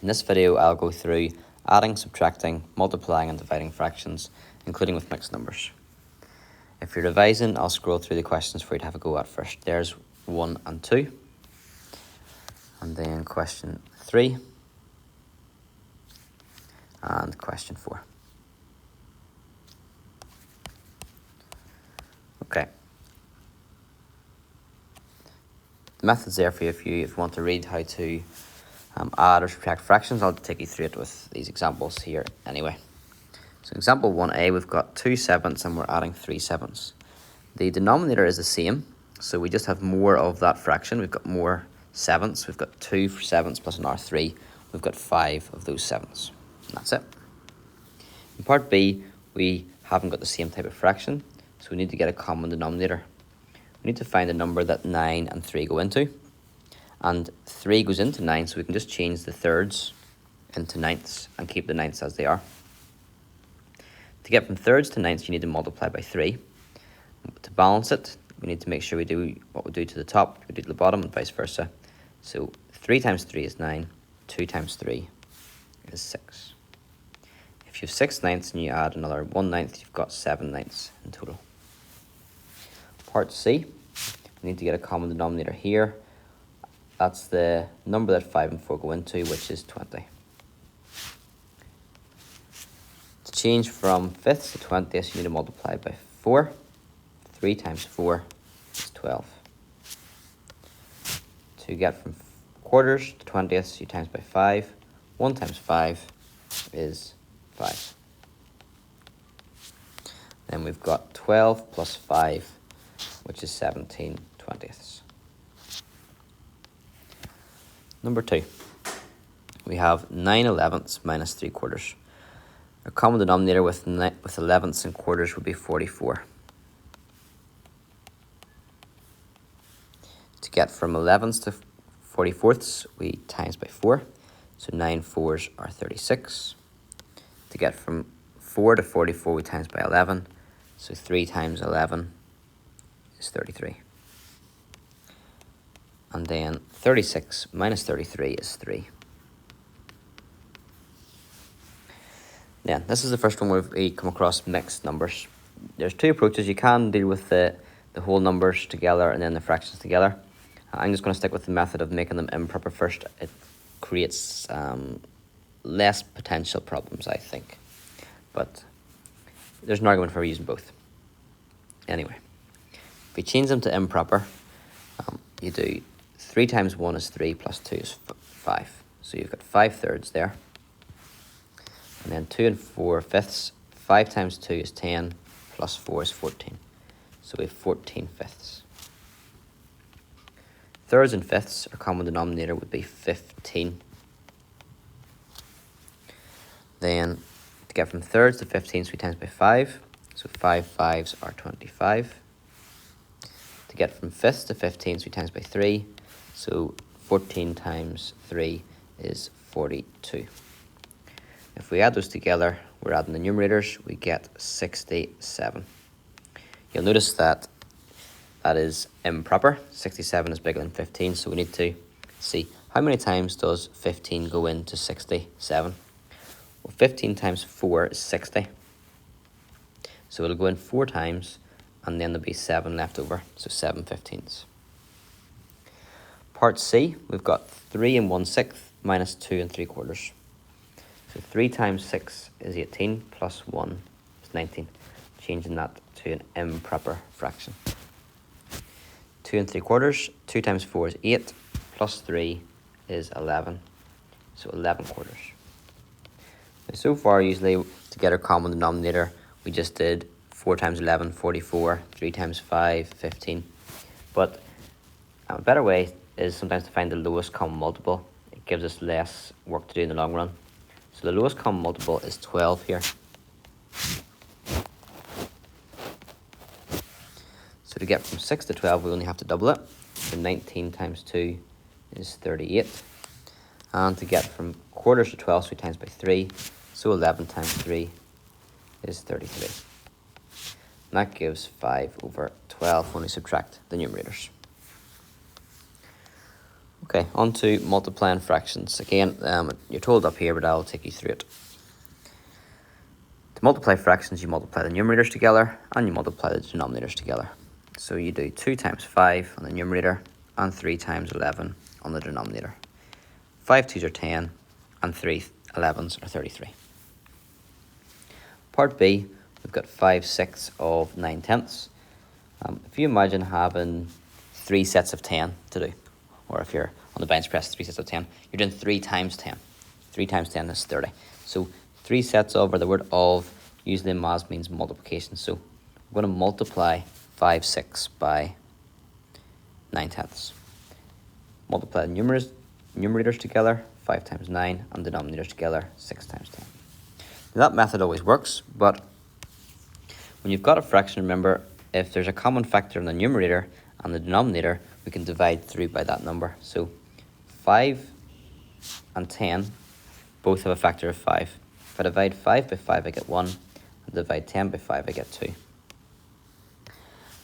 In this video, I'll go through adding, subtracting, multiplying and dividing fractions, including with mixed numbers. If you're revising, I'll scroll through the questions for you to have a go at first. There's 1 and 2. And then question 3. And question 4. Okay. The method's there for you if you want to read how to add or subtract fractions. I'll take you through it with these examples here anyway. So example 1a, we've got 2 sevenths and we're adding 3 sevenths. The denominator is the same, so we just have more of that fraction. We've got more sevenths. We've got 2 sevenths plus an R3. We've got 5 of those sevenths. And that's it. In part B, we haven't got the same type of fraction, so we need to get a common denominator. We need to find a number that 9 and 3 go into. And 3 goes into 9, so we can just change the thirds into ninths and keep the ninths as they are. To get from thirds to ninths, you need to multiply by 3. To balance it, we need to make sure we do what we do to the top, we do to the bottom, and vice versa. So 3 times 3 is 9, 2 times 3 is 6. If you have 6 ninths and you add another 1 ninth, you've got 7 ninths in total. Part C, we need to get a common denominator here. That's the number that 5 and 4 go into, which is 20. To change from fifths to 20ths, you need to multiply by 4. 3 times 4 is 12. To get from quarters to 20ths, you times by 5. 1 times 5 is 5. Then we've got 12 plus 5, which is 17 20ths. Number 2, we have 9 elevenths minus 3 quarters. Our common denominator with 11ths and quarters would be 44. To get from 11ths to 44ths, we times by 4. So 9 4s are 36. To get from 4 to 44, we times by 11. So 3 times 11 is 33. And then 36 minus 33 is 3. Then this is the first one where we come across mixed numbers. There's 2 approaches. You can deal with the whole numbers together and then the fractions together. I'm just going to stick with the method of making them improper first. It creates less potential problems, I think. But there's an argument for using both. Anyway, if we change them to improper, you do 3 times 1 is 3 plus 2 is 5. So you've got 5 thirds there. And then 2 and 4 fifths. 5 times 2 is 10 plus 4 is 14. So we have 14 fifths. Thirds and fifths, our common denominator would be 15. Then to get from thirds to 15, so we times by 5. So 5 5s are 25. To get from fifths to 15, so we times by 3. So 14 times 3 is 42. If we add those together, we're adding the numerators, we get 67. You'll notice that is improper. 67 is bigger than 15, so we need to see how many times does 15 go into 67. Well, 15 times 4 is 60. So it'll go in 4 times, and then there'll be 7 left over, so 7 15ths. Part C, we've got 3 and 1/6 minus 2 and 3 quarters. So 3 times 6 is 18, plus 1 is 19, changing that to an improper fraction. 2 and 3 quarters, 2 times 4 is 8, plus 3 is 11, so 11 quarters. Now, so far, usually, to get our common denominator, we just did 4 times 11, 44, 3 times 5, 15. But a better way is sometimes to find the lowest common multiple. It gives us less work to do in the long run. So the lowest common multiple is 12 here. So to get from 6 to 12, we only have to double it. So 19 times 2 is 38. And to get from quarters to 12, so we times by 3. So 11 times 3 is 33. And that gives 5 over 12 when we subtract the numerators. Okay, on to multiplying fractions. Again, you're told up here, but I'll take you through it. To multiply fractions, you multiply the numerators together and you multiply the denominators together. So you do 2 times 5 on the numerator and 3 times 11 on the denominator. 5 2s are 10 and 3 11s are 33. Part B, we've got 5 6 of 9 tenths. If you imagine having 3 sets of 10 to do, or if you're on the bench press 3 sets of 10, you're doing 3 times 10. 3 times 10 is 30. So 3 sets of, or the word of, usually in maths means multiplication. So we're going to multiply 5 6 by 9 tenths. Multiply the numerators together, 5 times 9, and denominators together, 6 times 10. Now that method always works, but when you've got a fraction, remember, if there's a common factor in the numerator and the denominator, we can divide through by that number. So 5 and 10 both have a factor of 5. If I divide 5 by 5, I get 1, and divide 10 by 5, I get 2.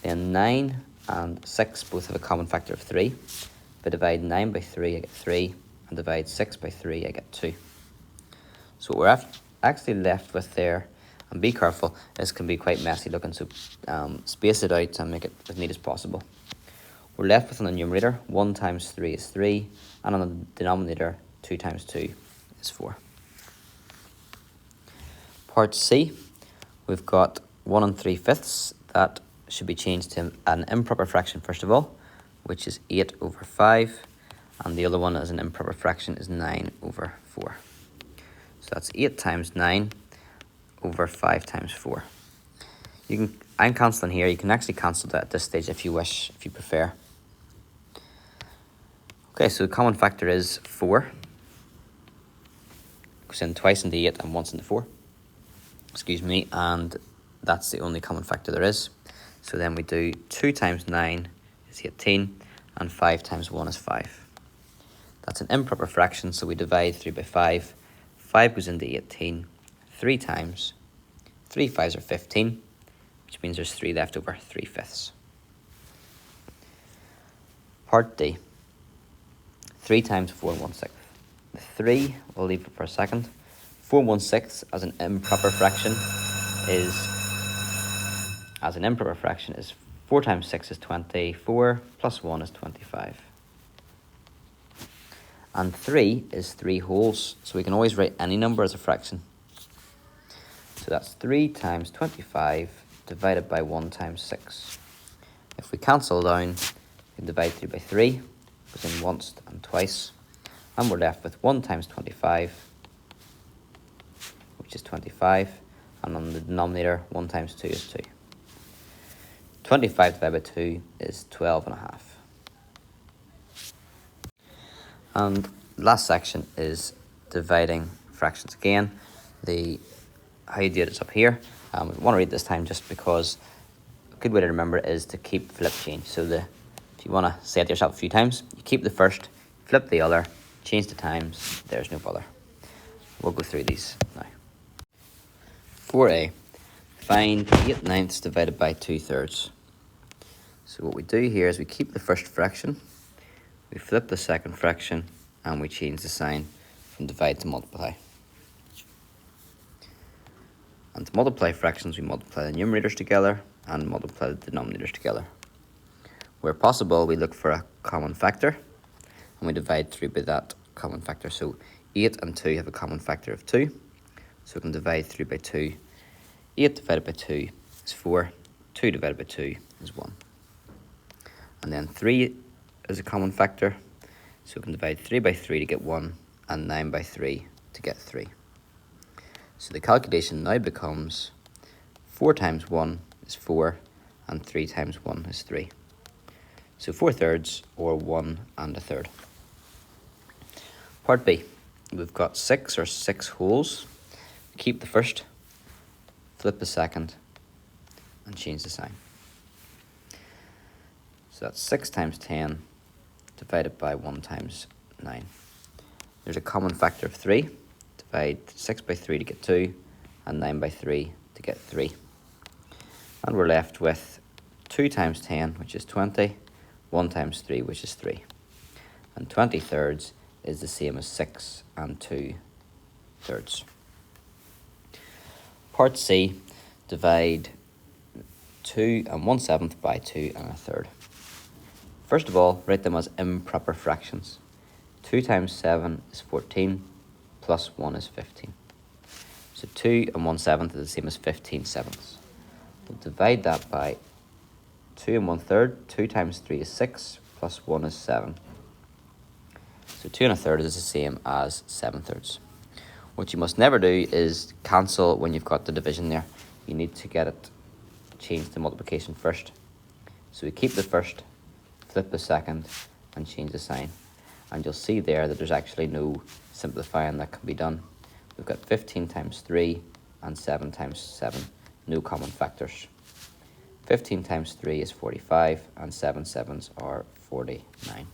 Then 9 and 6 both have a common factor of 3. If I divide 9 by 3, I get 3, and divide 6 by 3, I get 2. So what we're actually left with there, and be careful, this can be quite messy looking, so space it out and make it as neat as possible. We're left with on the numerator, 1 times 3 is 3, and on the denominator, 2 times 2 is 4. Part C, we've got 1 3/5. That should be changed to an improper fraction first of all, which is 8 over 5, and the other one as an improper fraction is 9 over 4. So that's 8 times 9 over 5 times 4. I'm cancelling here. You can actually cancel that at this stage if you wish, if you prefer. Okay, so the common factor is 4. Goes in twice into 8 and once into 4. Excuse me, and that's the only common factor there is. So then we do 2 times 9 is 18, and 5 times 1 is 5. That's an improper fraction, so we divide through by 5. 5 goes into 18 3 times. 3 5s are 15, which means there's 3 left over, 3/5. Part D. 3 times 4 1/6. The 3, we'll leave it for a second. 4 1/6 as an improper fraction is 4 times 6 is 24, plus 1 is 25. And 3 is 3 wholes, so we can always write any number as a fraction. So that's 3 times 25 divided by 1 times 6. If we cancel down, we can divide through by 3, goes in once and twice, and we're left with 1 times 25, which is 25, and on the denominator, 1 times 2 is 2. 25 divided by 2 is 12.5. And last section is dividing fractions again. How you do it is up here. We want to read this time just because a good way to remember it is to keep flip change. So if you want to say it to yourself a few times, you keep the first, flip the other, change the times, there's no bother. We'll go through these now. 4a, find 8/9 divided by 2/3. So what we do here is we keep the first fraction, we flip the second fraction, and we change the sign from divide to multiply. And to multiply fractions, we multiply the numerators together and multiply the denominators together. Where possible, we look for a common factor, and we divide through by that common factor. So 8 and 2 have a common factor of 2, so we can divide through by 2. 8 divided by 2 is 4, 2 divided by 2 is 1. And then 3 is a common factor, so we can divide 3 by 3 to get 1, and 9 by 3 to get 3. So the calculation now becomes 4 times 1 is 4, and 3 times 1 is 3. So 4/3, or 1 1/3. Part B, we've got 6 or 6 wholes. Keep the first, flip the second, and change the sign. So that's 6 times 10 divided by 1 times 9. There's a common factor of 3. Divide 6 by 3 to get 2, and 9 by 3 to get 3. And we're left with 2 times 10, which is 20, 1 times 3, which is 3. And 20 thirds is the same as 6 and 2 thirds. Part C, divide 2 and 1/7 by 2 and 1/3. First of all, write them as improper fractions. 2 times 7 is 14, plus 1 is 15. So 2 and 1/7 is the same as 15/7. We'll divide that by 2 and 1/3. 2 times 3 is 6, plus 1 is 7. So 2 and 1/3 is the same as 7/3. What you must never do is cancel when you've got the division there. You need to get it changed to multiplication first. So we keep the first, flip the second, and change the sign. And you'll see there that there's actually no simplifying that can be done. We've got 15 times 3 and 7 times 7, no common factors. 15 times 3 is 45, and 7 sevens are 49.